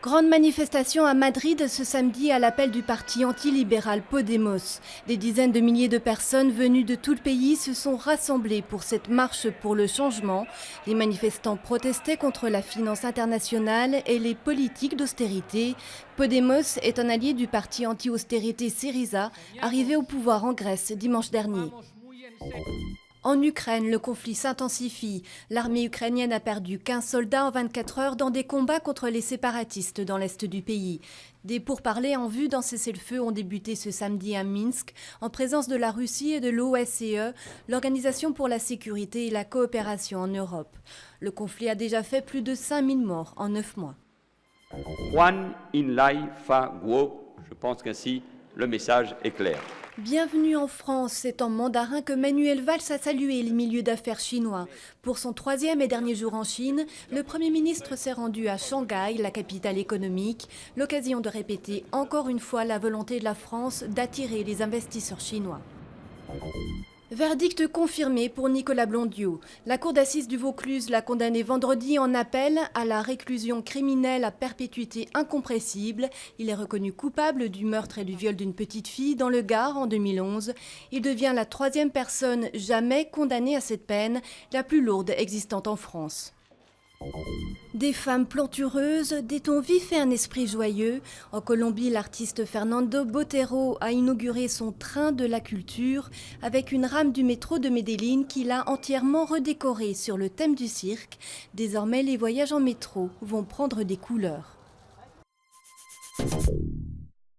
Grande manifestation à Madrid ce samedi à l'appel du parti antilibéral Podemos. Des dizaines de milliers de personnes venues de tout le pays se sont rassemblées pour cette marche pour le changement. Les manifestants protestaient contre la finance internationale et les politiques d'austérité. Podemos est un allié du parti anti-austérité Syriza, arrivé au pouvoir en Grèce dimanche dernier. En Ukraine, le conflit s'intensifie. L'armée ukrainienne a perdu 15 soldats en 24 heures dans des combats contre les séparatistes dans l'est du pays. Des pourparlers en vue d'un cessez-le-feu ont débuté ce samedi à Minsk, en présence de la Russie et de l'OSCE, l'Organisation pour la sécurité et la coopération en Europe. Le conflit a déjà fait plus de 5000 morts en 9 mois. Juan Inlay Fa Guo, je pense qu'ainsi le message est clair. Bienvenue en France, c'est en mandarin que Manuel Valls a salué les milieux d'affaires chinois. Pour son 3e et dernier jour en Chine, le Premier ministre s'est rendu à Shanghai, la capitale économique, l'occasion de répéter encore une fois la volonté de la France d'attirer les investisseurs chinois. Verdict confirmé pour Nicolas Blondiau. La cour d'assises du Vaucluse l'a condamné vendredi en appel à la réclusion criminelle à perpétuité incompressible. Il est reconnu coupable du meurtre et du viol d'une petite fille dans le Gard en 2011. Il devient la 3e personne jamais condamnée à cette peine, la plus lourde existante en France. Des femmes plantureuses, des tons vifs et un esprit joyeux. En Colombie, l'artiste Fernando Botero a inauguré son train de la culture avec une rame du métro de Medellín qu'il a entièrement redécorée sur le thème du cirque. Désormais, les voyages en métro vont prendre des couleurs.